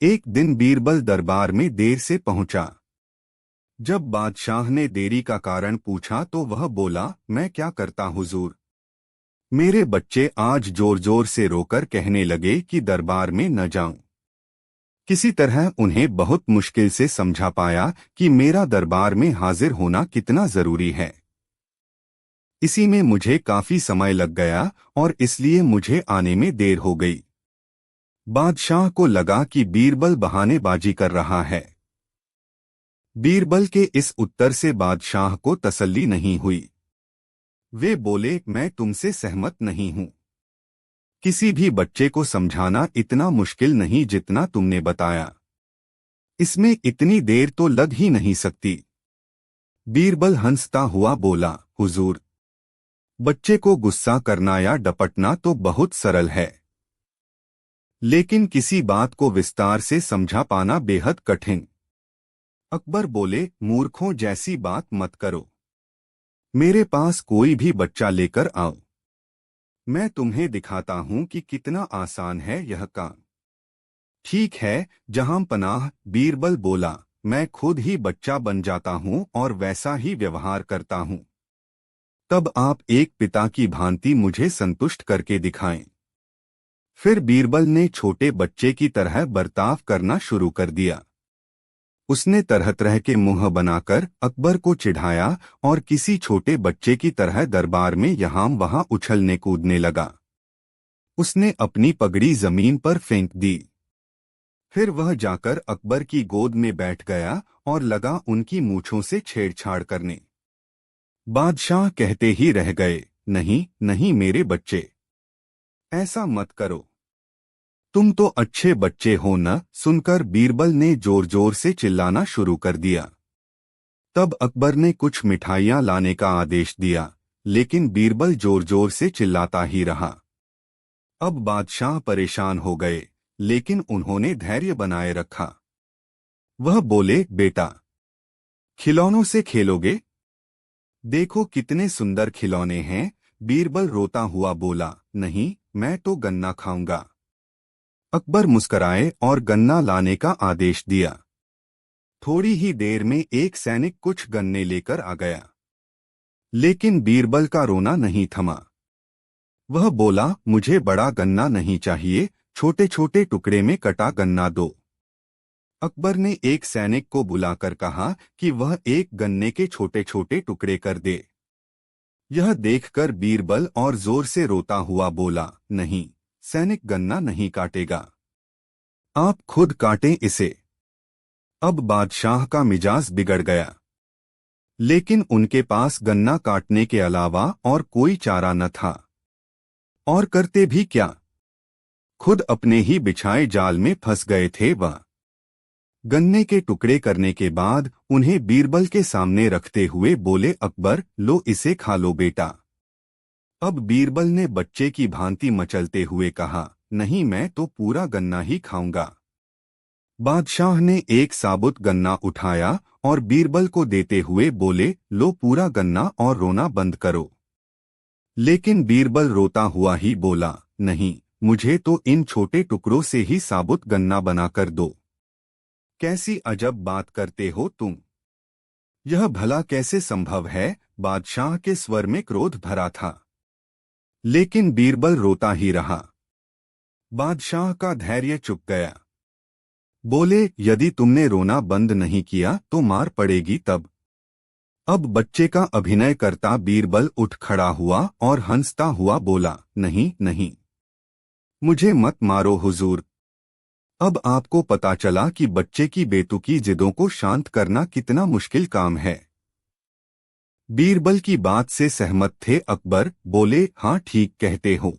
एक दिन बीरबल दरबार में देर से पहुंचा। जब बादशाह ने देरी का कारण पूछा तो वह बोला, मैं क्या करता हुजूर। मेरे बच्चे आज जोर जोर से रोकर कहने लगे कि दरबार में न जाऊं। किसी तरह उन्हें बहुत मुश्किल से समझा पाया कि मेरा दरबार में हाजिर होना कितना जरूरी है। इसी में मुझे काफी समय लग गया और इसलिए मुझे आने में देर हो गई। बादशाह को लगा कि बीरबल बहानेबाजी कर रहा है। बीरबल के इस उत्तर से बादशाह को तसल्ली नहीं हुई। वे बोले, मैं तुमसे सहमत नहीं हूं। किसी भी बच्चे को समझाना इतना मुश्किल नहीं जितना तुमने बताया। इसमें इतनी देर तो लग ही नहीं सकती। बीरबल हंसता हुआ बोला, हुजूर, बच्चे को गुस्सा करना या डपटना तो बहुत सरल है, लेकिन किसी बात को विस्तार से समझा पाना बेहद कठिन। अकबर बोले, मूर्खों जैसी बात मत करो। मेरे पास कोई भी बच्चा लेकर आओ, मैं तुम्हें दिखाता हूं कि कितना आसान है यह काम। ठीक है जहां पनाह, बीरबल बोला, मैं खुद ही बच्चा बन जाता हूं और वैसा ही व्यवहार करता हूं। तब आप एक पिता की भांति मुझे संतुष्ट करके दिखाएं। फिर बीरबल ने छोटे बच्चे की तरह बर्ताव करना शुरू कर दिया। उसने तरह तरह के मुंह बनाकर अकबर को चिढ़ाया और किसी छोटे बच्चे की तरह दरबार में यहाँ वहां उछलने कूदने लगा। उसने अपनी पगड़ी जमीन पर फेंक दी। फिर वह जाकर अकबर की गोद में बैठ गया और लगा उनकी मूंछों से छेड़छाड़ करने। बादशाह कहते ही रह गए, नहीं नहीं मेरे बच्चे, ऐसा मत करो, तुम तो अच्छे बच्चे हो न। सुनकर बीरबल ने जोर जोर से चिल्लाना शुरू कर दिया। तब अकबर ने कुछ मिठाइयां लाने का आदेश दिया, लेकिन बीरबल जोर जोर से चिल्लाता ही रहा। अब बादशाह परेशान हो गए, लेकिन उन्होंने धैर्य बनाए रखा। वह बोले, बेटा, खिलौनों से खेलोगे? देखो कितने सुंदर खिलौने हैं। बीरबल रोता हुआ बोला, नहीं, मैं तो गन्ना खाऊंगा। अकबर मुस्कराए और गन्ना लाने का आदेश दिया। थोड़ी ही देर में एक सैनिक कुछ गन्ने लेकर आ गया, लेकिन बीरबल का रोना नहीं थमा। वह बोला, मुझे बड़ा गन्ना नहीं चाहिए, छोटे छोटे टुकड़े में कटा गन्ना दो। अकबर ने एक सैनिक को बुलाकर कहा कि वह एक गन्ने के छोटे छोटे टुकड़े कर दे। यह देखकर बीरबल और जोर से रोता हुआ बोला, नहीं, सैनिक गन्ना नहीं काटेगा, आप खुद काटें इसे। अब बादशाह का मिजाज बिगड़ गया, लेकिन उनके पास गन्ना काटने के अलावा और कोई चारा न था। और करते भी क्या, खुद अपने ही बिछाए जाल में फंस गए थे वह। गन्ने के टुकड़े करने के बाद उन्हें बीरबल के सामने रखते हुए बोले, अकबर, लो इसे खा लो बेटा। अब बीरबल ने बच्चे की भांति मचलते हुए कहा, नहीं, मैं तो पूरा गन्ना ही खाऊंगा। बादशाह ने एक साबुत गन्ना उठाया और बीरबल को देते हुए बोले, लो पूरा गन्ना और रोना बंद करो। लेकिन बीरबल रोता हुआ ही बोला, नहीं, मुझे तो इन छोटे टुकड़ों से ही साबुत गन्ना बनाकर दो। कैसी अजब बात करते हो तुम, यह भला कैसे संभव है? बादशाह के स्वर में क्रोध भरा था, लेकिन बीरबल रोता ही रहा। बादशाह का धैर्य चुक गया। बोले, यदि तुमने रोना बंद नहीं किया तो मार पड़ेगी तब। अब बच्चे का अभिनय करता बीरबल उठ खड़ा हुआ और हंसता हुआ बोला, नहीं नहीं, मुझे मत मारो हुजूर। अब आपको पता चला कि बच्चे की बेतुकी जिदों को शांत करना कितना मुश्किल काम है। बीरबल की बात से सहमत थे अकबर। बोले, हाँ ठीक कहते हो।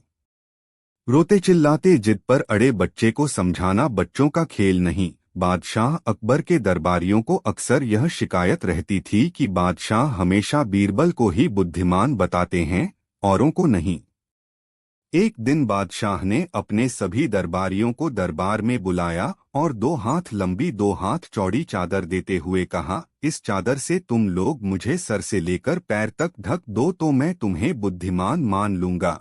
रोते चिल्लाते जिद पर अड़े बच्चे को समझाना बच्चों का खेल नहीं। बादशाह अकबर के दरबारियों को अक्सर यह शिकायत रहती थी कि बादशाह हमेशा बीरबल को ही बुद्धिमान बताते हैं, औरों को नहीं। एक दिन बादशाह ने अपने सभी दरबारियों को दरबार में बुलाया और 2 हाथ लंबी 2 हाथ चौड़ी चादर देते हुए कहा, इस चादर से तुम लोग मुझे सर से लेकर पैर तक ढक दो तो मैं तुम्हें बुद्धिमान मान लूंगा।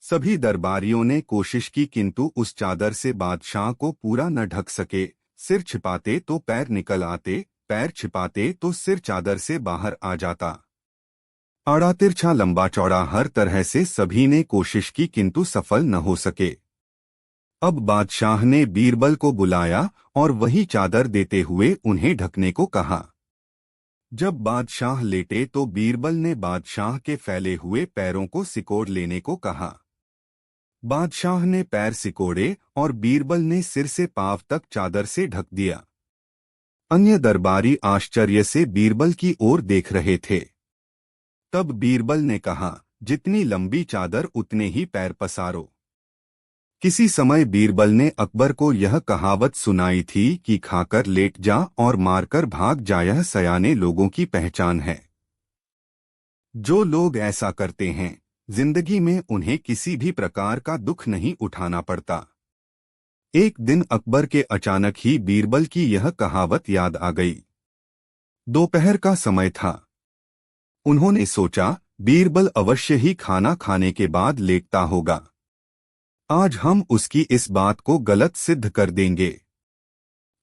सभी दरबारियों ने कोशिश की किंतु उस चादर से बादशाह को पूरा न ढक सके। सिर छिपाते तो पैर निकल आते, पैर छिपाते तो सिर चादर से बाहर आ जाता। आड़ा तिरछा लंबा चौड़ा हर तरह से सभी ने कोशिश की किंतु सफल न हो सके। अब बादशाह ने बीरबल को बुलाया और वही चादर देते हुए उन्हें ढकने को कहा। जब बादशाह लेटे तो बीरबल ने बादशाह के फैले हुए पैरों को सिकोड़ लेने को कहा। बादशाह ने पैर सिकोड़े और बीरबल ने सिर से पांव तक चादर से ढक दिया। अन्य दरबारी आश्चर्य से बीरबल की ओर देख रहे थे। तब बीरबल ने कहा, जितनी लंबी चादर उतने ही पैर पसारो। किसी समय बीरबल ने अकबर को यह कहावत सुनाई थी कि खाकर लेट जा और मारकर भाग जा, यह सयाने लोगों की पहचान है। जो लोग ऐसा करते हैं जिंदगी में उन्हें किसी भी प्रकार का दुख नहीं उठाना पड़ता। एक दिन अकबर के अचानक ही बीरबल की यह कहावत याद आ गई। दोपहर का समय था। उन्होंने सोचा, बीरबल अवश्य ही खाना खाने के बाद लेटता होगा। आज हम उसकी इस बात को गलत सिद्ध कर देंगे।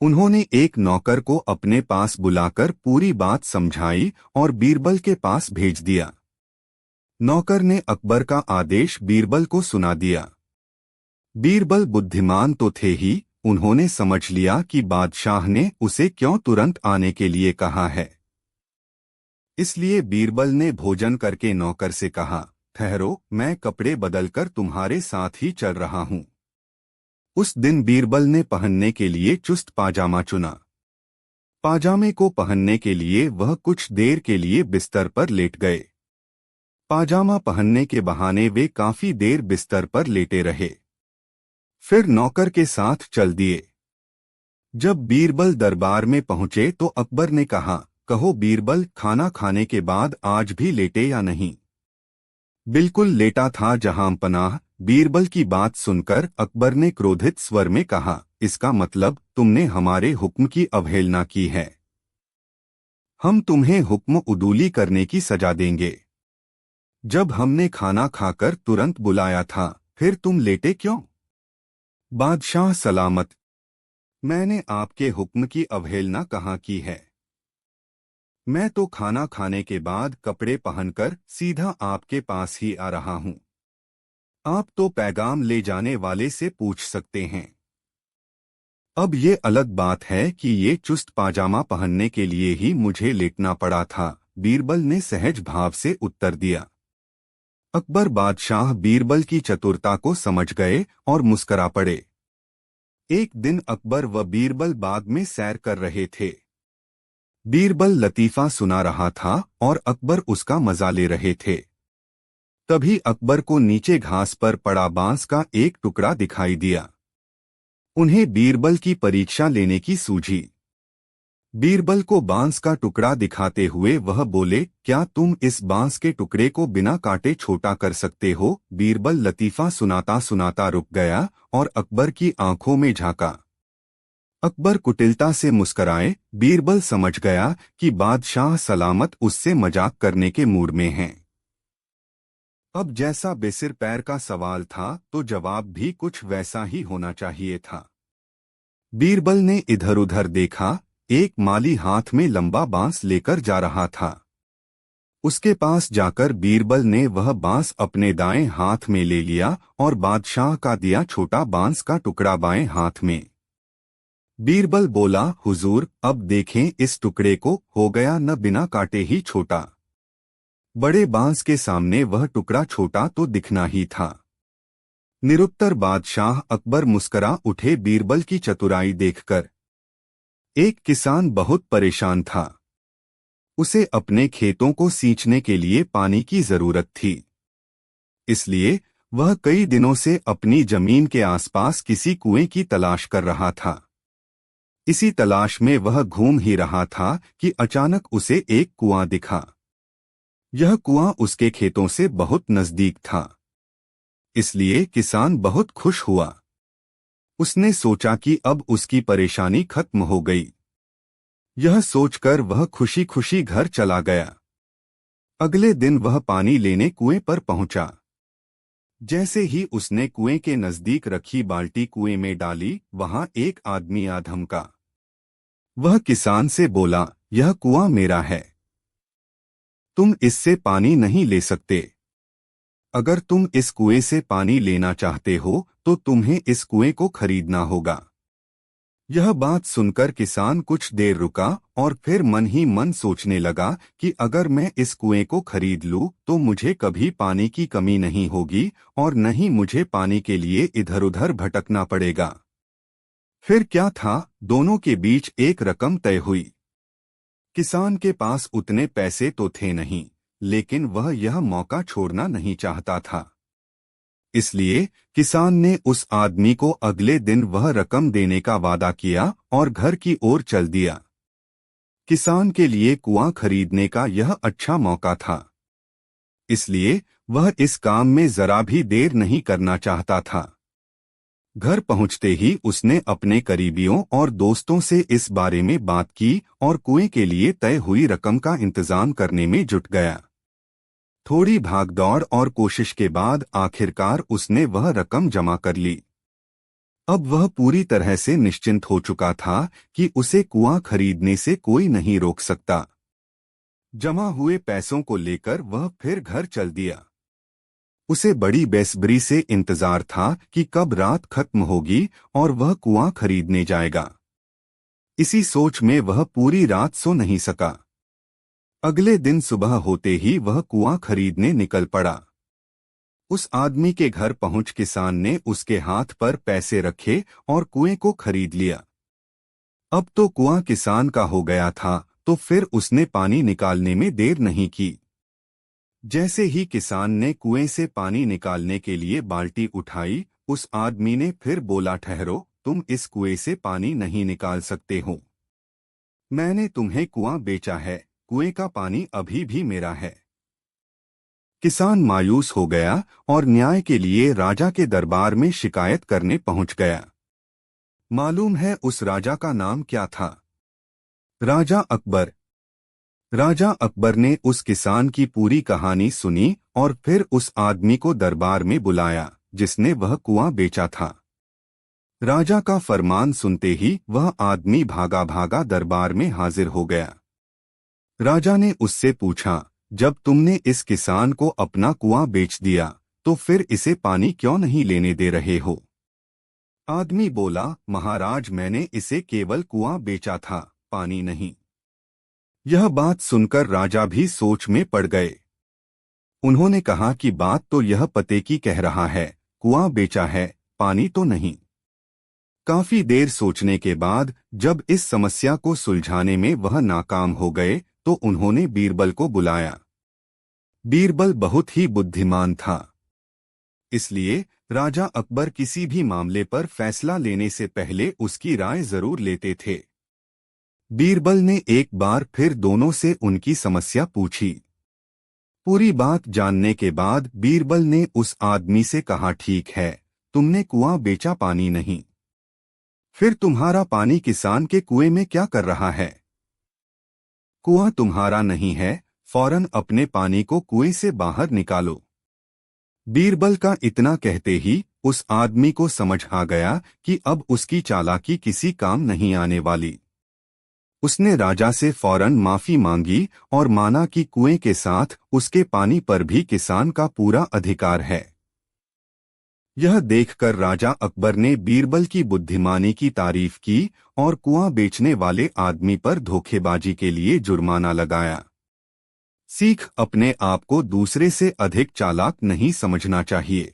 उन्होंने एक नौकर को अपने पास बुलाकर पूरी बात समझाई और बीरबल के पास भेज दिया। नौकर ने अकबर का आदेश बीरबल को सुना दिया। बीरबल बुद्धिमान तो थे ही, उन्होंने समझ लिया कि बादशाह ने उसे क्यों तुरंत आने के लिए कहा है। इसलिए बीरबल ने भोजन करके नौकर से कहा, ठहरो, मैं कपड़े बदलकर तुम्हारे साथ ही चल रहा हूं। उस दिन बीरबल ने पहनने के लिए चुस्त पाजामा चुना। पाजामे को पहनने के लिए वह कुछ देर के लिए बिस्तर पर लेट गए। पाजामा पहनने के बहाने वे काफी देर बिस्तर पर लेटे रहे। फिर नौकर के साथ चल दिए। जब बीरबल दरबार में पहुंचे तो अकबर ने कहा, कहो बीरबल, खाना खाने के बाद आज भी लेटे या नहीं? बिल्कुल लेटा था जहां पनाह। बीरबल की बात सुनकर अकबर ने क्रोधित स्वर में कहा, इसका मतलब तुमने हमारे हुक्म की अवहेलना की है। हम तुम्हें हुक्म उदूली करने की सजा देंगे। जब हमने खाना खाकर तुरंत बुलाया था, फिर तुम लेटे क्यों? बादशाह सलामत, मैंने आपके हुक्म की अवहेलना कहाँ की है? मैं तो खाना खाने के बाद कपड़े पहनकर सीधा आपके पास ही आ रहा हूं। आप तो पैगाम ले जाने वाले से पूछ सकते हैं। अब ये अलग बात है कि ये चुस्त पाजामा पहनने के लिए ही मुझे लेटना पड़ा था, बीरबल ने सहज भाव से उत्तर दिया। अकबर बादशाह बीरबल की चतुरता को समझ गए और मुस्करा पड़े। एक दिन अकबर व बीरबल बाग में सैर कर रहे थे। बीरबल लतीफा सुना रहा था और अकबर उसका मजा ले रहे थे। तभी अकबर को नीचे घास पर पड़ा बांस का एक टुकड़ा दिखाई दिया। उन्हें बीरबल की परीक्षा लेने की सूझी। बीरबल को बांस का टुकड़ा दिखाते हुए वह बोले, क्या तुम इस बांस के टुकड़े को बिना काटे छोटा कर सकते हो? बीरबल लतीफा सुनाता सुनाता रुक गया और अकबर की आंखों में झांका। अकबर कुटिलता से मुस्कराए। बीरबल समझ गया कि बादशाह सलामत उससे मजाक करने के मूड में हैं। अब जैसा बेसिर पैर का सवाल था तो जवाब भी कुछ वैसा ही होना चाहिए था। बीरबल ने इधर उधर देखा। एक माली हाथ में लंबा बांस लेकर जा रहा था। उसके पास जाकर बीरबल ने वह बांस अपने दाएं हाथ में ले लिया और बादशाह का दिया छोटा बांस का टुकड़ा बाएं हाथ में। बीरबल बोला, हुजूर, अब देखें इस टुकड़े को, हो गया न बिना काटे ही छोटा। बड़े बांस के सामने वह टुकड़ा छोटा तो दिखना ही था। निरुत्तर बादशाह अकबर मुस्करा उठे बीरबल की चतुराई देखकर। एक किसान बहुत परेशान था। उसे अपने खेतों को सींचने के लिए पानी की जरूरत थी। इसलिए वह कई दिनों से अपनी जमीन के आसपास किसी कुएं की तलाश कर रहा था। इसी तलाश में वह घूम ही रहा था कि अचानक उसे एक कुआं दिखा। यह कुआं उसके खेतों से बहुत नजदीक था। इसलिए किसान बहुत खुश हुआ। उसने सोचा कि अब उसकी परेशानी खत्म हो गई। यह सोचकर वह खुशी खुशी घर चला गया। अगले दिन वह पानी लेने कुएं पर पहुंचा। जैसे ही उसने कुएं के नजदीक रखी बाल्टी कुएं में डाली, वहां एक आदमी आ धमका। वह किसान से बोला, यह कुआं मेरा है, तुम इससे पानी नहीं ले सकते। अगर तुम इस कुएं से पानी लेना चाहते हो तो तुम्हें इस कुएं को खरीदना होगा। यह बात सुनकर किसान कुछ देर रुका और फिर मन ही मन सोचने लगा कि अगर मैं इस कुएं को खरीद लूं तो मुझे कभी पानी की कमी नहीं होगी और न ही मुझे पानी के लिए इधर उधर भटकना पड़ेगा। फिर क्या था, दोनों के बीच एक रकम तय हुई। किसान के पास उतने पैसे तो थे नहीं, लेकिन वह यह मौका छोड़ना नहीं चाहता था। इसलिए किसान ने उस आदमी को अगले दिन वह रकम देने का वादा किया और घर की ओर चल दिया। किसान के लिए कुआं खरीदने का यह अच्छा मौका था, इसलिए वह इस काम में जरा भी देर नहीं करना चाहता था। घर पहुंचते ही उसने अपने करीबियों और दोस्तों से इस बारे में बात की और कुएं के लिए तय हुई रकम का इंतजाम करने में जुट गया। थोड़ी भागदौड़ और कोशिश के बाद आखिरकार उसने वह रकम जमा कर ली। अब वह पूरी तरह से निश्चिंत हो चुका था कि उसे कुआं खरीदने से कोई नहीं रोक सकता। जमा हुए पैसों को लेकर वह फिर घर चल दिया। उसे बड़ी बेसब्री से इंतजार था कि कब रात खत्म होगी और वह कुआं खरीदने जाएगा। इसी सोच में वह पूरी रात सो नहीं सका। अगले दिन सुबह होते ही वह कुआं खरीदने निकल पड़ा। उस आदमी के घर पहुंच किसान ने उसके हाथ पर पैसे रखे और कुएं को खरीद लिया। अब तो कुआं किसान का हो गया था, तो फिर उसने पानी निकालने में देर नहीं की। जैसे ही किसान ने कुएं से पानी निकालने के लिए बाल्टी उठाई, उस आदमी ने फिर बोला, ठहरो, तुम इस कुएं से पानी नहीं निकाल सकते हो। मैंने तुम्हें कुआं बेचा है, कुएं का पानी अभी भी मेरा है। किसान मायूस हो गया और न्याय के लिए राजा के दरबार में शिकायत करने पहुंच गया। मालूम है उस राजा का नाम क्या था? राजा अकबर। राजा अकबर ने उस किसान की पूरी कहानी सुनी और फिर उस आदमी को दरबार में बुलाया जिसने वह कुआं बेचा था। राजा का फरमान सुनते ही वह आदमी भागा भागा दरबार में हाजिर हो गया। राजा ने उससे पूछा, जब तुमने इस किसान को अपना कुआं बेच दिया तो फिर इसे पानी क्यों नहीं लेने दे रहे हो? आदमी बोला, महाराज, मैंने इसे केवल कुआं बेचा था, पानी नहीं। यह बात सुनकर राजा भी सोच में पड़ गए। उन्होंने कहा कि बात तो यह पते की कह रहा है, कुआं बेचा है, पानी तो नहीं। काफी देर सोचने के बाद जब इस समस्या को सुलझाने में वह नाकाम हो गए तो उन्होंने बीरबल को बुलाया। बीरबल बहुत ही बुद्धिमान था, इसलिए राजा अकबर किसी भी मामले पर फैसला लेने से पहले उसकी राय जरूर लेते थे। बीरबल ने एक बार फिर दोनों से उनकी समस्या पूछी। पूरी बात जानने के बाद बीरबल ने उस आदमी से कहा, ठीक है, तुमने कुआं बेचा, पानी नहीं। फिर तुम्हारा पानी किसान के कुएं में क्या कर रहा है? कुआं तुम्हारा नहीं है, फौरन अपने पानी को कुएं से बाहर निकालो। बीरबल का इतना कहते ही उस आदमी को समझ आ गया कि अब उसकी चालाकी किसी काम नहीं आने वाली। उसने राजा से फौरन माफी मांगी और माना कि कुएं के साथ उसके पानी पर भी किसान का पूरा अधिकार है। यह देखकर राजा अकबर ने बीरबल की बुद्धिमानी की तारीफ की और कुआं बेचने वाले आदमी पर धोखेबाजी के लिए जुर्माना लगाया। सीख, अपने आप को दूसरे से अधिक चालाक नहीं समझना चाहिए।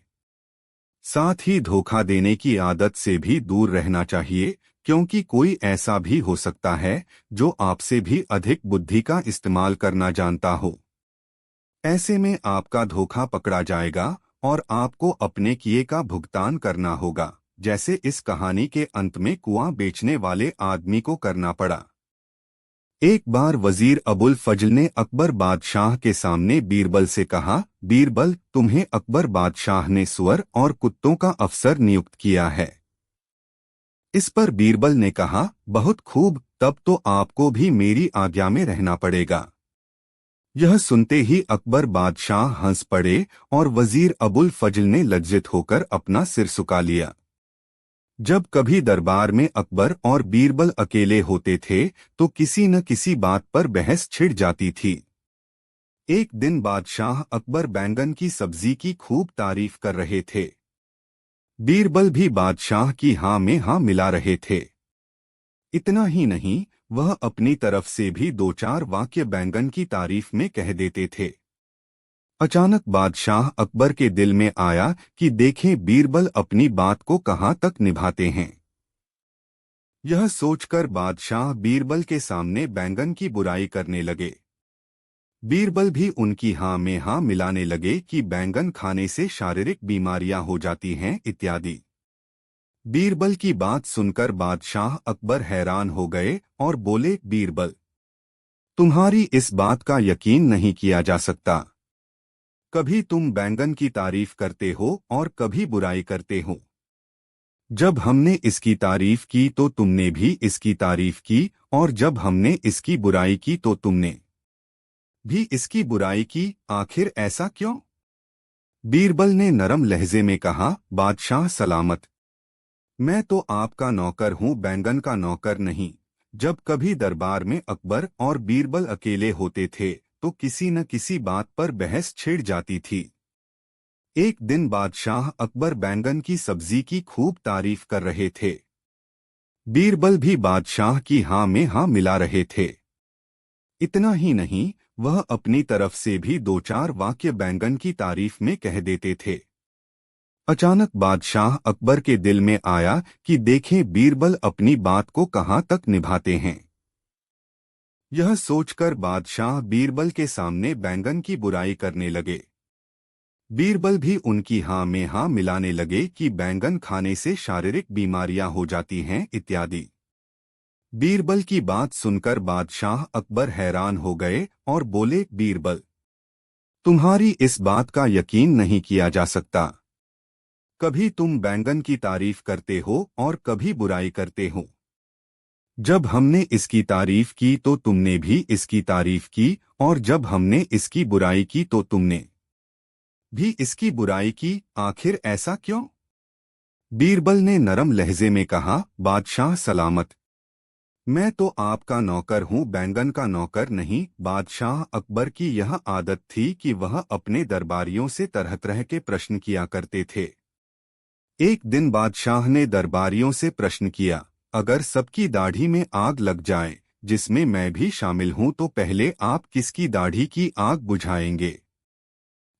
साथ ही धोखा देने की आदत से भी दूर रहना चाहिए, क्योंकि कोई ऐसा भी हो सकता है जो आपसे भी अधिक बुद्धि का इस्तेमाल करना जानता हो। ऐसे में आपका धोखा पकड़ा जाएगा और आपको अपने किए का भुगतान करना होगा, जैसे इस कहानी के अंत में कुआं बेचने वाले आदमी को करना पड़ा। एक बार वजीर अबुल फजल ने अकबर बादशाह के सामने बीरबल से कहा, बीरबल, तुम्हें अकबर बादशाह ने सुअर और कुत्तों का अफसर नियुक्त किया है। इस पर बीरबल ने कहा, बहुत खूब, तब तो आपको भी मेरी आज्ञा में रहना पड़ेगा। यह सुनते ही अकबर बादशाह हंस पड़े और वजीर अबुल फजल ने लज्जित होकर अपना सिर झुका लिया। जब कभी दरबार में अकबर और बीरबल अकेले होते थे तो किसी न किसी बात पर बहस छिड़ जाती थी। एक दिन बादशाह अकबर बैंगन की सब्जी की खूब तारीफ कर रहे थे। बीरबल भी बादशाह की हाँ में हाँ मिला रहे थे। इतना ही नहीं, वह अपनी तरफ से भी दो चार वाक्य बैंगन की तारीफ में कह देते थे। अचानक बादशाह अकबर के दिल में आया कि देखें बीरबल अपनी बात को कहाँ तक निभाते हैं। यह सोचकर बादशाह बीरबल के सामने बैंगन की बुराई करने लगे। बीरबल भी उनकी हाँ में हाँ मिलाने लगे कि बैंगन खाने से शारीरिक बीमारियां हो जाती हैं इत्यादि। बीरबल की बात सुनकर बादशाह अकबर हैरान हो गए और बोले, बीरबल, तुम्हारी इस बात का यकीन नहीं किया जा सकता। कभी तुम बैंगन की तारीफ करते हो और कभी बुराई करते हो। जब हमने इसकी तारीफ की तो तुमने भी इसकी तारीफ की, और जब हमने इसकी बुराई की तो तुमने भी इसकी बुराई की। आखिर ऐसा क्यों? बीरबल ने नरम लहजे में कहा, बादशाह सलामत, मैं तो आपका नौकर हूं, बैंगन का नौकर नहीं। जब कभी दरबार में अकबर और बीरबल अकेले होते थे तो किसी न किसी बात पर बहस छिड़ जाती थी। एक दिन बादशाह अकबर बैंगन की सब्जी की खूब तारीफ कर रहे थे। बीरबल भी बादशाह की हाँ में हाँ मिला रहे थे। इतना ही नहीं, वह अपनी तरफ से भी दो चार वाक्य बैंगन की तारीफ में कह देते थे। अचानक बादशाह अकबर के दिल में आया कि देखें बीरबल अपनी बात को कहाँ तक निभाते हैं। यह सोचकर बादशाह बीरबल के सामने बैंगन की बुराई करने लगे। बीरबल भी उनकी हाँ में हाँ मिलाने लगे कि बैंगन खाने से शारीरिक बीमारियां हो जाती हैं इत्यादि। बीरबल की बात सुनकर बादशाह अकबर हैरान हो गए और बोले, बीरबल, तुम्हारी इस बात का यकीन नहीं किया जा सकता। कभी तुम बैंगन की तारीफ करते हो और कभी बुराई करते हो। जब हमने इसकी तारीफ की तो तुमने भी इसकी तारीफ की, और जब हमने इसकी बुराई की तो तुमने भी इसकी बुराई की। आखिर ऐसा क्यों? बीरबल ने नरम लहजे में कहा, बादशाह सलामत, मैं तो आपका नौकर हूं, बैंगन का नौकर नहीं। बादशाह अकबर की यह आदत थी कि वह अपने दरबारियों से तरह तरह के प्रश्न किया करते थे। एक दिन बादशाह ने दरबारियों से प्रश्न किया, अगर सबकी दाढ़ी में आग लग जाए, जिसमें मैं भी शामिल हूं, तो पहले आप किसकी दाढ़ी की आग बुझाएंगे?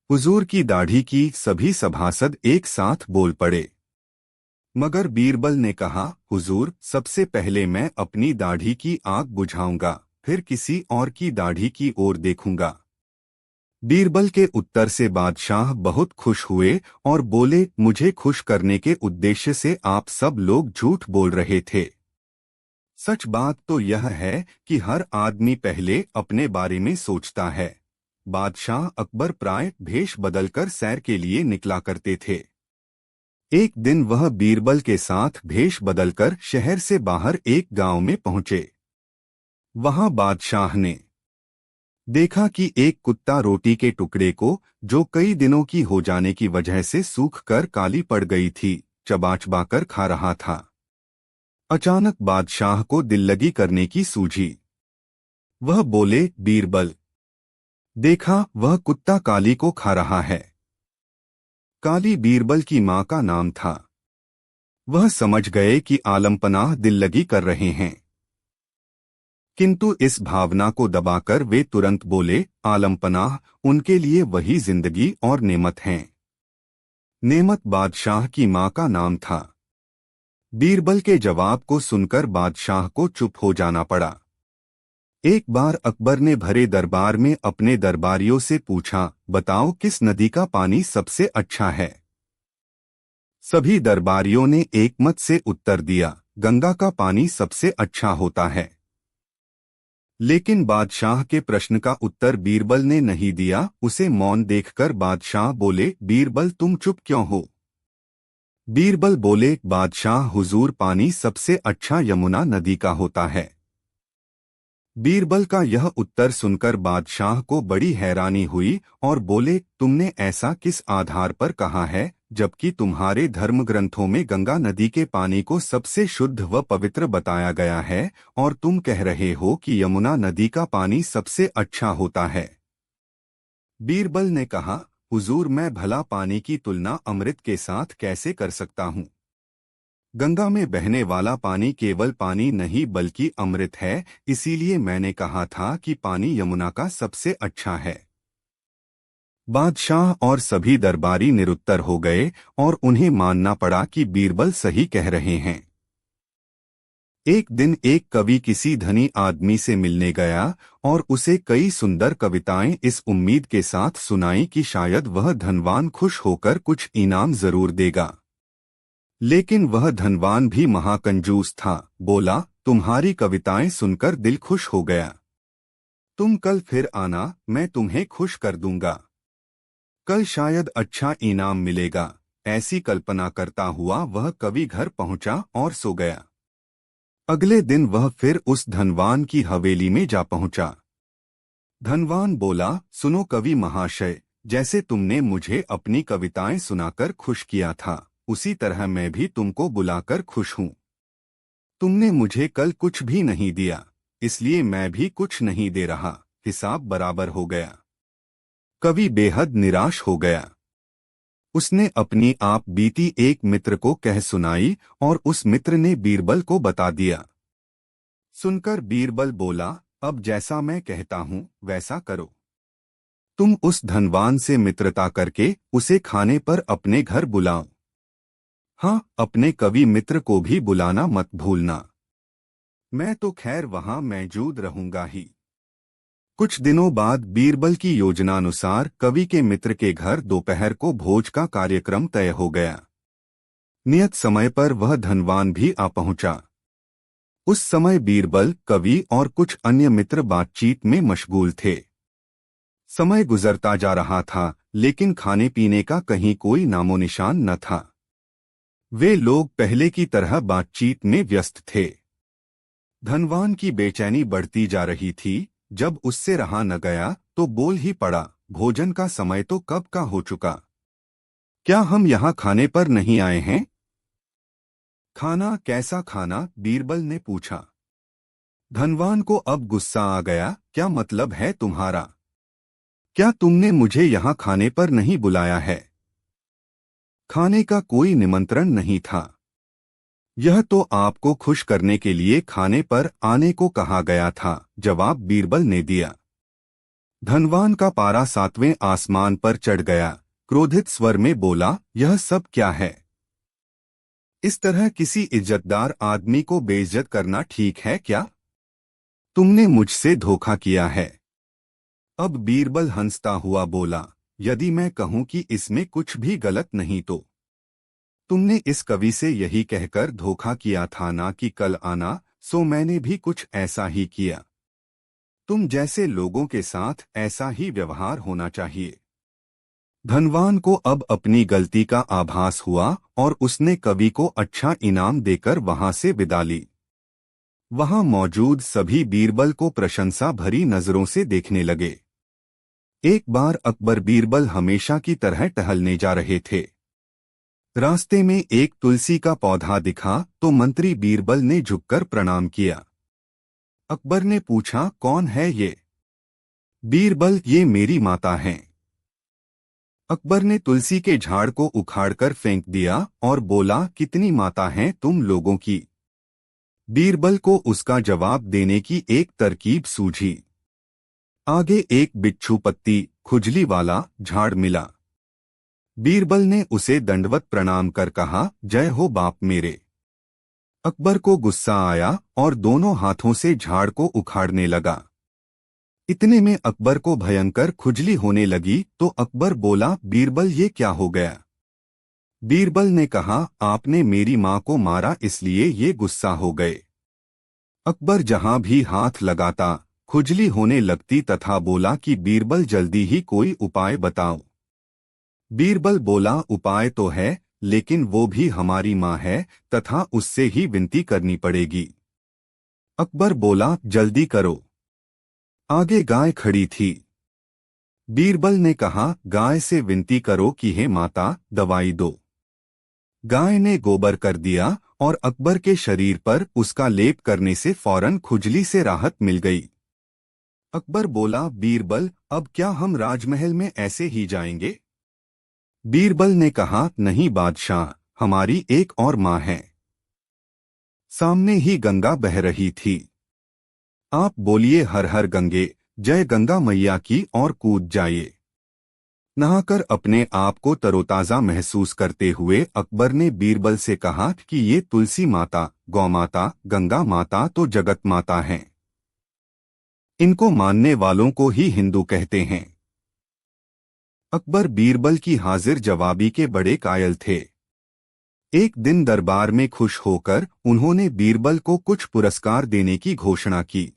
हुजूर की दाढ़ी की। सभी सभासद एक साथ बोल पड़े। मगर बीरबल ने कहा, हुजूर, सबसे पहले मैं अपनी दाढ़ी की आग बुझाऊंगा, फिर किसी और की दाढ़ी की ओर देखूंगा। बीरबल के उत्तर से बादशाह बहुत खुश हुए और बोले, मुझे खुश करने के उद्देश्य से आप सब लोग झूठ बोल रहे थे। सच बात तो यह है कि हर आदमी पहले अपने बारे में सोचता है। बादशाह अकबर प्राय भेष बदलकर सैर के लिए निकला करते थे। एक दिन वह बीरबल के साथ भेष बदलकर शहर से बाहर एक गांव में पहुंचे। वहां बादशाह ने देखा कि एक कुत्ता रोटी के टुकड़े को, जो कई दिनों की हो जाने की वजह से सूख कर काली पड़ गई थी, चबा चबा कर खा रहा था। अचानक बादशाह को दिल लगी करने की सूझी। वह बोले, बीरबल, देखा, वह कुत्ता काली को खा रहा है। काली बीरबल की मां का नाम था। वह समझ गए कि आलमपनाह दिल लगी कर रहे हैं, किंतु इस भावना को दबाकर वे तुरंत बोले, आलमपनाह उनके लिए वही जिंदगी और नेमत हैं। नेमत बादशाह की मां का नाम था। बीरबल के जवाब को सुनकर बादशाह को चुप हो जाना पड़ा। एक बार अकबर ने भरे दरबार में अपने दरबारियों से पूछा, बताओ किस नदी का पानी सबसे अच्छा है? सभी दरबारियों ने एकमत से उत्तर दिया, गंगा का पानी सबसे अच्छा होता है। लेकिन बादशाह के प्रश्न का उत्तर बीरबल ने नहीं दिया। उसे मौन देखकर बादशाह बोले, बीरबल, तुम चुप क्यों हो? बीरबल बोले, बादशाह हुजूर, पानी सबसे अच्छा यमुना नदी का होता है। बीरबल का यह उत्तर सुनकर बादशाह को बड़ी हैरानी हुई और बोले, तुमने ऐसा किस आधार पर कहा है, जबकि तुम्हारे धर्म ग्रंथों में गंगा नदी के पानी को सबसे शुद्ध व पवित्र बताया गया है, और तुम कह रहे हो कि यमुना नदी का पानी सबसे अच्छा होता है। बीरबल ने कहा, हुजूर, मैं भला पानी की तुलना अमृत के साथ कैसे कर सकता हूँ। गंगा में बहने वाला पानी केवल पानी नहीं बल्कि अमृत है, इसीलिए मैंने कहा था कि पानी यमुना का सबसे अच्छा है। बादशाह और सभी दरबारी निरुत्तर हो गए और उन्हें मानना पड़ा कि बीरबल सही कह रहे हैं। एक दिन एक कवि किसी धनी आदमी से मिलने गया और उसे कई सुंदर कविताएं इस उम्मीद के साथ सुनाई कि शायद वह धनवान खुश होकर कुछ इनाम जरूर देगा। लेकिन वह धनवान भी महाकंजूस था। बोला, तुम्हारी कविताएं सुनकर दिल खुश हो गया। तुम कल फिर आना, मैं तुम्हें खुश कर दूंगा। कल शायद अच्छा इनाम मिलेगा। ऐसी कल्पना करता हुआ वह कवि घर पहुंचा और सो गया। अगले दिन वह फिर उस धनवान की हवेली में जा पहुंचा। धनवान बोला, सुनो कवि महाशय, जैसे तुमने मुझे अपनी कविताएं सुनाकर खुश किया था, उसी तरह मैं भी तुमको बुलाकर खुश हूं। तुमने मुझे कल कुछ भी नहीं दिया, इसलिए मैं भी कुछ नहीं दे रहा। हिसाब बराबर हो गया। कवि बेहद निराश हो गया। उसने अपनी आप बीती एक मित्र को कह सुनाई और उस मित्र ने बीरबल को बता दिया। सुनकर बीरबल बोला, अब जैसा मैं कहता हूं वैसा करो। तुम उस धनवान से मित्रता करके उसे खाने पर अपने घर बुलाओ। हाँ, अपने कवि मित्र को भी बुलाना मत भूलना। मैं तो खैर वहां मौजूद रहूंगा ही। कुछ दिनों बाद बीरबल की योजनानुसार कवि के मित्र के घर दोपहर को भोज का कार्यक्रम तय हो गया। नियत समय पर वह धनवान भी आ पहुंचा। उस समय बीरबल, कवि और कुछ अन्य मित्र बातचीत में मशगूल थे। समय गुजरता जा रहा था, लेकिन खाने पीने का कहीं कोई नामोनिशान न था। वे लोग पहले की तरह बातचीत में व्यस्त थे। धनवान की बेचैनी बढ़ती जा रही थी। जब उससे रहा न गया तो बोल ही पड़ा, भोजन का समय तो कब का हो चुका। क्या हम यहाँ खाने पर नहीं आए हैं? खाना? कैसा खाना? बीरबल ने पूछा। धनवान को अब गुस्सा आ गया। क्या मतलब है तुम्हारा? क्या तुमने मुझे यहाँ खाने पर नहीं बुलाया है? खाने का कोई निमंत्रण नहीं था। यह तो आपको खुश करने के लिए खाने पर आने को कहा गया था, जवाब बीरबल ने दिया। धनवान का पारा 7वें आसमान पर चढ़ गया। क्रोधित स्वर में बोला, यह सब क्या है? इस तरह किसी इज्जतदार आदमी को बेइज्जत करना ठीक है क्या? तुमने मुझसे धोखा किया है। अब बीरबल हंसता हुआ बोला, यदि मैं कहूं कि इसमें कुछ भी गलत नहीं तो तुमने इस कवि से यही कहकर धोखा किया था ना कि कल आना, सो मैंने भी कुछ ऐसा ही किया। तुम जैसे लोगों के साथ ऐसा ही व्यवहार होना चाहिए। धनवान को अब अपनी गलती का आभास हुआ और उसने कवि को अच्छा इनाम देकर वहां से विदा ली। वहां मौजूद सभी बीरबल को प्रशंसा भरी नजरों से देखने लगे। एक बार अकबर बीरबल हमेशा की तरह टहलने जा रहे थे। रास्ते में एक तुलसी का पौधा दिखा तो मंत्री बीरबल ने झुककर प्रणाम किया। अकबर ने पूछा, कौन है ये? बीरबल, ये मेरी माता हैं। अकबर ने तुलसी के झाड़ को उखाड़कर फेंक दिया और बोला, कितनी माता हैं तुम लोगों की? बीरबल को उसका जवाब देने की एक तरकीब सूझी। आगे एक बिच्छू पत्ती खुजली वाला झाड़ मिला। बीरबल ने उसे दंडवत प्रणाम कर कहा, जय हो बाप मेरे। अकबर को गुस्सा आया और दोनों हाथों से झाड़ को उखाड़ने लगा। इतने में अकबर को भयंकर खुजली होने लगी तो अकबर बोला, बीरबल ये क्या हो गया? बीरबल ने कहा, आपने मेरी मां को मारा इसलिए ये गुस्सा हो गए। अकबर जहां भी हाथ लगाता खुजली होने लगती तथा बोला कि बीरबल जल्दी ही कोई उपाय बताओ। बीरबल बोला, उपाय तो है, लेकिन वो भी हमारी मां है तथा उससे ही विनती करनी पड़ेगी। अकबर बोला, जल्दी करो। आगे गाय खड़ी थी। बीरबल ने कहा, गाय से विनती करो कि हे माता, दवाई दो। गाय ने गोबर कर दिया और अकबर के शरीर पर उसका लेप करने से फौरन खुजली से राहत मिल गई। अकबर बोला, बीरबल, अब क्या हम राजमहल में ऐसे ही जाएंगे? बीरबल ने कहा, नहीं बादशाह, हमारी एक और माँ है। सामने ही गंगा बह रही थी। आप बोलिए, हर हर गंगे, जय गंगा मैया की, और कूद जाइए। नहाकर अपने आप को तरोताजा महसूस करते हुए अकबर ने बीरबल से कहा कि ये तुलसी माता, गौ माता, गंगा माता तो जगत माता हैं। इनको मानने वालों को ही हिंदू कहते हैं। अकबर बीरबल की हाजिर जवाबी के बड़े कायल थे। एक दिन दरबार में खुश होकर उन्होंने बीरबल को कुछ पुरस्कार देने की घोषणा की।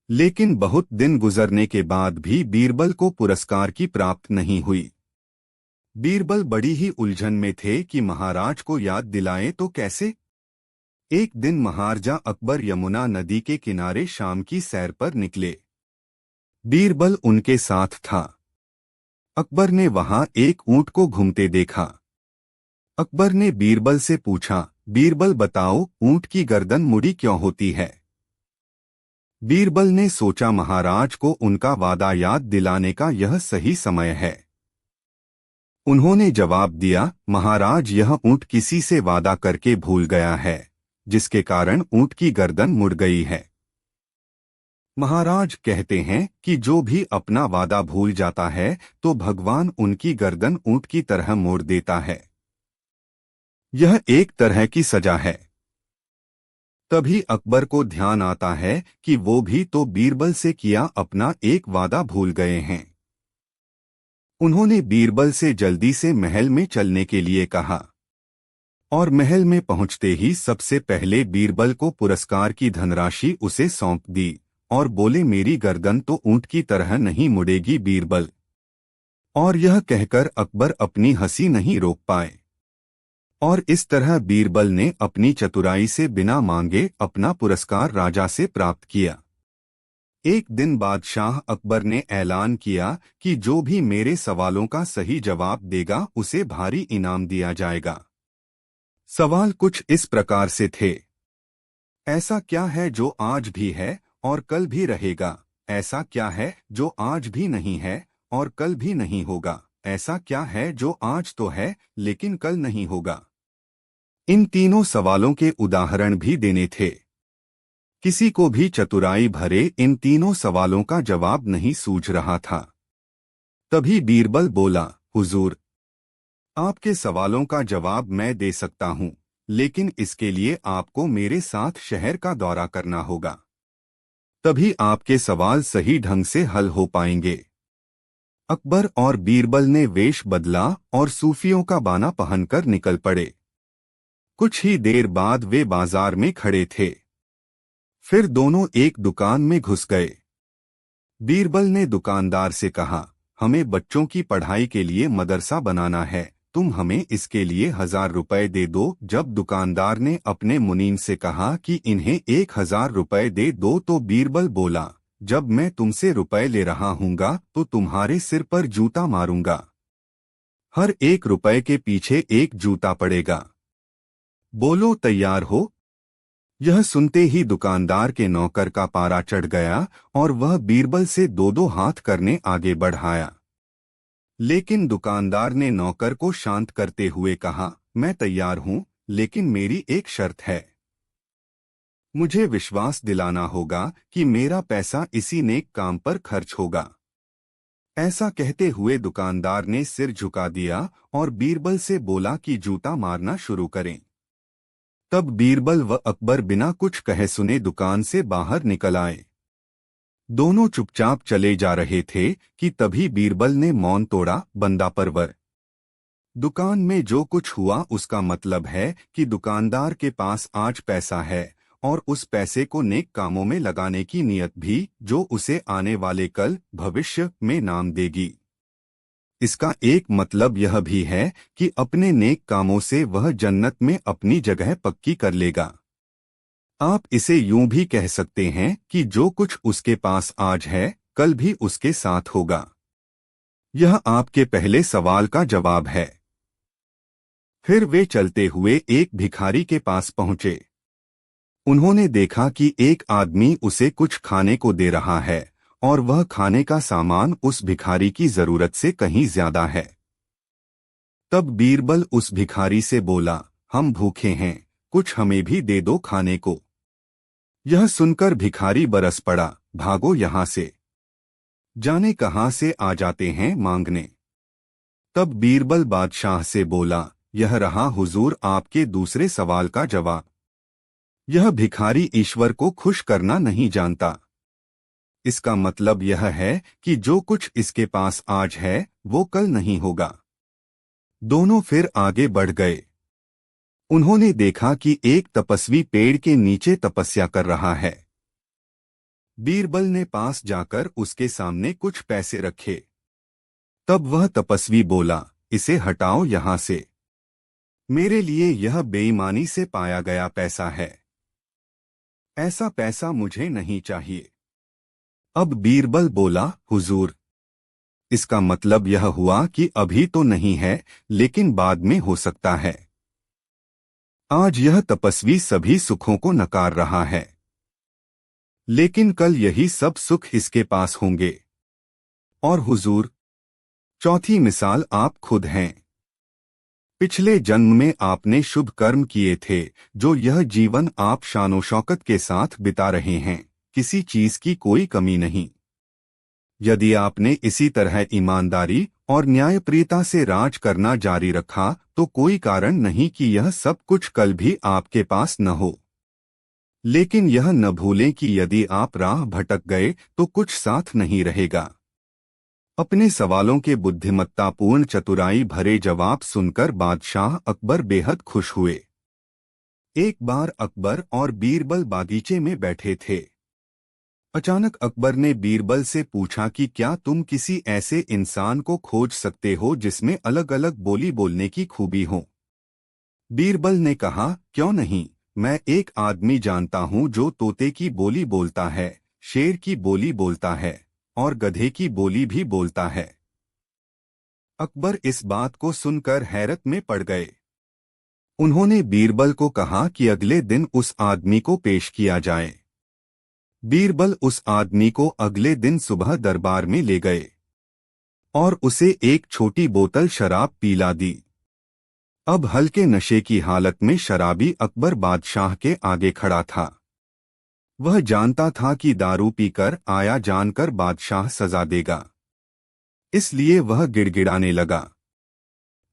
लेकिन बहुत दिन गुजरने के बाद भी बीरबल को पुरस्कार की प्राप्त नहीं हुई। बीरबल बड़ी ही उलझन में थे कि महाराज को याद दिलाएं तो कैसे। एक दिन महाराजा अकबर यमुना नदी के किनारे शाम की सैर पर निकले। बीरबल उनके साथ था। अकबर ने वहां एक ऊंट को घूमते देखा। अकबर ने बीरबल से पूछा, बीरबल बताओ, ऊंट की गर्दन मुड़ी क्यों होती है? बीरबल ने सोचा, महाराज को उनका वादा याद दिलाने का यह सही समय है। उन्होंने जवाब दिया, महाराज, यह ऊंट किसी से वादा करके भूल गया है, जिसके कारण ऊंट की गर्दन मुड़ गई है। महाराज कहते हैं कि जो भी अपना वादा भूल जाता है तो भगवान उनकी गर्दन ऊंट की तरह मोड़ देता है। यह एक तरह की सजा है। तभी अकबर को ध्यान आता है कि वो भी तो बीरबल से किया अपना एक वादा भूल गए हैं। उन्होंने बीरबल से जल्दी से महल में चलने के लिए कहा और महल में पहुंचते ही सबसे पहले बीरबल को पुरस्कार की धनराशि उसे सौंप दी और बोले, मेरी गर्दन तो ऊंट की तरह नहीं मुड़ेगी बीरबल। और यह कहकर अकबर अपनी हंसी नहीं रोक पाए। और इस तरह बीरबल ने अपनी चतुराई से बिना मांगे अपना पुरस्कार राजा से प्राप्त किया। एक दिन बादशाह अकबर ने ऐलान किया कि जो भी मेरे सवालों का सही जवाब देगा उसे भारी इनाम दिया जाएगा। सवाल कुछ इस प्रकार से थे। ऐसा क्या है जो आज भी है और कल भी रहेगा? ऐसा क्या है जो आज भी नहीं है और कल भी नहीं होगा? ऐसा क्या है जो आज तो है लेकिन कल नहीं होगा? इन तीनों सवालों के उदाहरण भी देने थे। किसी को भी चतुराई भरे इन तीनों सवालों का जवाब नहीं सूझ रहा था। तभी बीरबल बोला, हुजूर, आपके सवालों का जवाब मैं दे सकता हूं, लेकिन इसके लिए आपको मेरे साथ शहर का दौरा करना होगा। तभी आपके सवाल सही ढंग से हल हो पाएंगे। अकबर और बीरबल ने वेश बदला और सूफियों का बाना पहनकर निकल पड़े। कुछ ही देर बाद वे बाजार में खड़े थे। फिर दोनों एक दुकान में घुस गए। बीरबल ने दुकानदार से कहा, हमें बच्चों की पढ़ाई के लिए मदरसा बनाना है, तुम हमें इसके लिए 1000 रुपए दे दो। जब दुकानदार ने अपने मुनीम से कहा कि इन्हें 1000 रुपए दे दो तो बीरबल बोला, जब मैं तुमसे रुपए ले रहा हूँगा तो तुम्हारे सिर पर जूता मारूंगा। हर 1 रुपए के पीछे 1 जूता पड़ेगा। बोलो, तैयार हो? यह सुनते ही दुकानदार के नौकर का पारा चढ़ गया और वह बीरबल से 2-2 हाथ करने आगे बढ़ाया। लेकिन दुकानदार ने नौकर को शांत करते हुए कहा, मैं तैयार हूं, लेकिन मेरी एक शर्त है। मुझे विश्वास दिलाना होगा कि मेरा पैसा इसी नेक काम पर खर्च होगा। ऐसा कहते हुए दुकानदार ने सिर झुका दिया और बीरबल से बोला कि जूता मारना शुरू करें। तब बीरबल व अकबर बिना कुछ कहे सुने दुकान से बाहर निकल आए। दोनों चुपचाप चले जा रहे थे कि तभी बीरबल ने मौन तोड़ा, बंदा परवर। दुकान में जो कुछ हुआ उसका मतलब है कि दुकानदार के पास आज पैसा है और उस पैसे को नेक कामों में लगाने की नीयत भी, जो उसे आने वाले कल भविष्य में नाम देगी। इसका एक मतलब यह भी है कि अपने नेक कामों से वह जन्नत में अपनी जगह पक्की कर लेगा। आप इसे यूं भी कह सकते हैं कि जो कुछ उसके पास आज है कल भी उसके साथ होगा। यह आपके पहले सवाल का जवाब है। फिर वे चलते हुए एक भिखारी के पास पहुंचे। उन्होंने देखा कि एक आदमी उसे कुछ खाने को दे रहा है और वह खाने का सामान उस भिखारी की जरूरत से कहीं ज्यादा है। तब बीरबल उस भिखारी से बोला, हम भूखे हैं, कुछ हमें भी दे दो खाने को। यह सुनकर भिखारी बरस पड़ा, भागो यहां से, जाने कहां से आ जाते हैं मांगने। तब बीरबल बादशाह से बोला, यह रहा हुजूर आपके दूसरे सवाल का जवाब। यह भिखारी ईश्वर को खुश करना नहीं जानता। इसका मतलब यह है कि जो कुछ इसके पास आज है वो कल नहीं होगा। दोनों फिर आगे बढ़ गए। उन्होंने देखा कि एक तपस्वी पेड़ के नीचे तपस्या कर रहा है। बीरबल ने पास जाकर उसके सामने कुछ पैसे रखे। तब वह तपस्वी बोला, इसे हटाओ यहां से, मेरे लिए यह बेईमानी से पाया गया पैसा है, ऐसा पैसा मुझे नहीं चाहिए। अब बीरबल बोला, हुजूर, इसका मतलब यह हुआ कि अभी तो नहीं है लेकिन बाद में हो सकता है। आज यह तपस्वी सभी सुखों को नकार रहा है, लेकिन कल यही सब सुख इसके पास होंगे। और हुजूर, चौथी मिसाल आप खुद हैं। पिछले जन्म में आपने शुभ कर्म किए थे जो यह जीवन आप शानो शौकत के साथ बिता रहे हैं, किसी चीज की कोई कमी नहीं। यदि आपने इसी तरह ईमानदारी और न्यायप्रियता से राज करना जारी रखा तो कोई कारण नहीं कि यह सब कुछ कल भी आपके पास न हो। लेकिन यह न भूलें कि यदि आप राह भटक गए तो कुछ साथ नहीं रहेगा। अपने सवालों के बुद्धिमत्तापूर्ण चतुराई भरे जवाब सुनकर बादशाह अकबर बेहद खुश हुए। एक बार अकबर और बीरबल बागीचे में बैठे थे। अचानक अकबर ने बीरबल से पूछा कि क्या तुम किसी ऐसे इंसान को खोज सकते हो जिसमें अलग अलग बोली बोलने की खूबी हो। बीरबल ने कहा, क्यों नहीं, मैं एक आदमी जानता हूं जो तोते की बोली बोलता है, शेर की बोली बोलता है और गधे की बोली भी बोलता है। अकबर इस बात को सुनकर हैरत में पड़ गए। उन्होंने बीरबल को कहा कि अगले दिन उस आदमी को पेश किया जाए। बीरबल उस आदमी को अगले दिन सुबह दरबार में ले गए और उसे एक छोटी बोतल शराब पिला दी। अब हल्के नशे की हालत में शराबी अकबर बादशाह के आगे खड़ा था। वह जानता था कि दारू पीकर आया जानकर बादशाह सजा देगा, इसलिए वह गिड़गिड़ाने लगा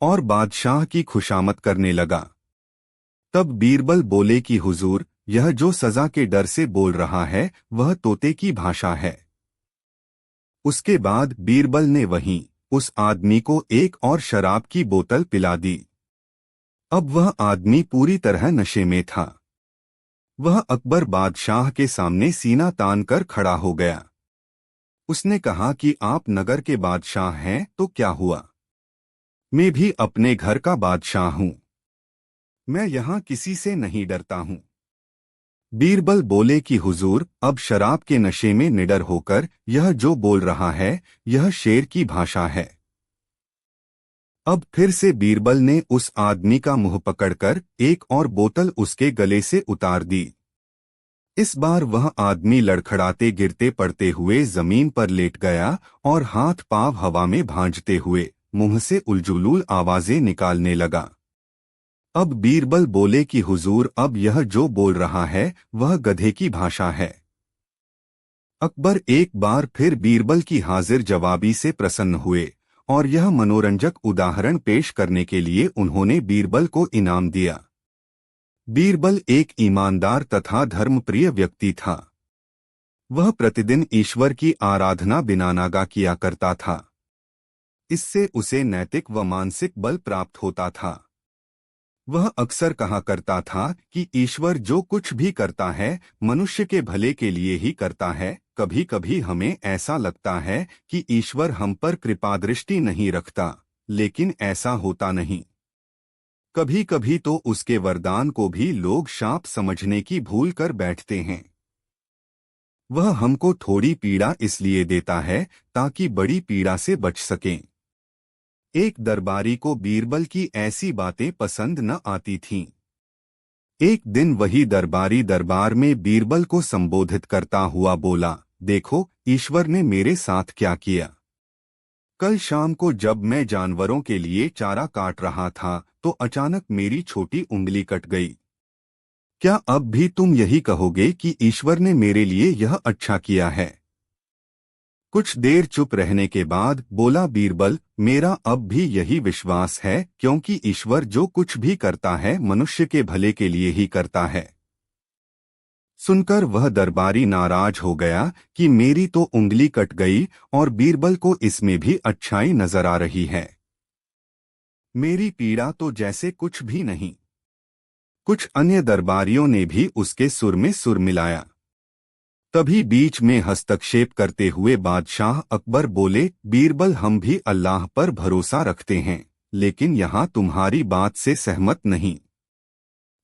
और बादशाह की खुशामद करने लगा। तब बीरबल बोले कि हुजूर, यह जो सजा के डर से बोल रहा है वह तोते की भाषा है। उसके बाद बीरबल ने वहीं उस आदमी को एक और शराब की बोतल पिला दी। अब वह आदमी पूरी तरह नशे में था। वह अकबर बादशाह के सामने सीना तान कर खड़ा हो गया। उसने कहा कि आप नगर के बादशाह हैं तो क्या हुआ, मैं भी अपने घर का बादशाह हूं, मैं यहां किसी से नहीं डरता हूं। बीरबल बोले कि हुजूर, अब शराब के नशे में निडर होकर यह जो बोल रहा है यह शेर की भाषा है। अब फिर से बीरबल ने उस आदमी का मुंह पकड़कर एक और बोतल उसके गले से उतार दी। इस बार वह आदमी लड़खड़ाते गिरते पड़ते हुए जमीन पर लेट गया और हाथ पांव हवा में भांजते हुए मुंह से उलझुलूल आवाजें निकालने लगा। अब बीरबल बोले कि हुजूर, अब यह जो बोल रहा है वह गधे की भाषा है। अकबर एक बार फिर बीरबल की हाजिर जवाबी से प्रसन्न हुए और यह मनोरंजक उदाहरण पेश करने के लिए उन्होंने बीरबल को इनाम दिया। बीरबल एक ईमानदार तथा धर्मप्रिय व्यक्ति था। वह प्रतिदिन ईश्वर की आराधना बिना नागा किया करता था। इससे उसे नैतिक व मानसिक बल प्राप्त होता था। वह अक्सर कहा करता था कि ईश्वर जो कुछ भी करता है मनुष्य के भले के लिए ही करता है। कभी कभी हमें ऐसा लगता है कि ईश्वर हम पर कृपादृष्टि नहीं रखता, लेकिन ऐसा होता नहीं। कभी कभी तो उसके वरदान को भी लोग शाप समझने की भूल कर बैठते हैं। वह हमको थोड़ी पीड़ा इसलिए देता है ताकि बड़ी पीड़ा से बच सकें। एक दरबारी को बीरबल की ऐसी बातें पसंद न आती थीं। एक दिन वही दरबारी दरबार में बीरबल को संबोधित करता हुआ बोला, देखो ईश्वर ने मेरे साथ क्या किया। कल शाम को जब मैं जानवरों के लिए चारा काट रहा था तो अचानक मेरी छोटी उंगली कट गई। क्या अब भी तुम यही कहोगे कि ईश्वर ने मेरे लिए यह अच्छा किया है? कुछ देर चुप रहने के बाद बोला बीरबल, मेरा अब भी यही विश्वास है क्योंकि ईश्वर जो कुछ भी करता है मनुष्य के भले के लिए ही करता है। सुनकर वह दरबारी नाराज हो गया कि मेरी तो उंगली कट गई और बीरबल को इसमें भी अच्छाई नजर आ रही है। मेरी पीड़ा तो जैसे कुछ भी नहीं। कुछ अन्य दरबारियों ने भी उसके सुर में सुर मिलाया। तभी बीच में हस्तक्षेप करते हुए बादशाह अकबर बोले, बीरबल हम भी अल्लाह पर भरोसा रखते हैं, लेकिन यहाँ तुम्हारी बात से सहमत नहीं।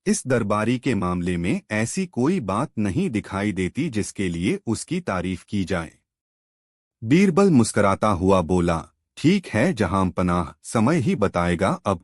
इस दरबारी के मामले में ऐसी कोई बात नहीं दिखाई देती जिसके लिए उसकी तारीफ की जाए। बीरबल मुस्कुराता हुआ बोला, ठीक है जहां पनाह, समय ही बताएगा अब।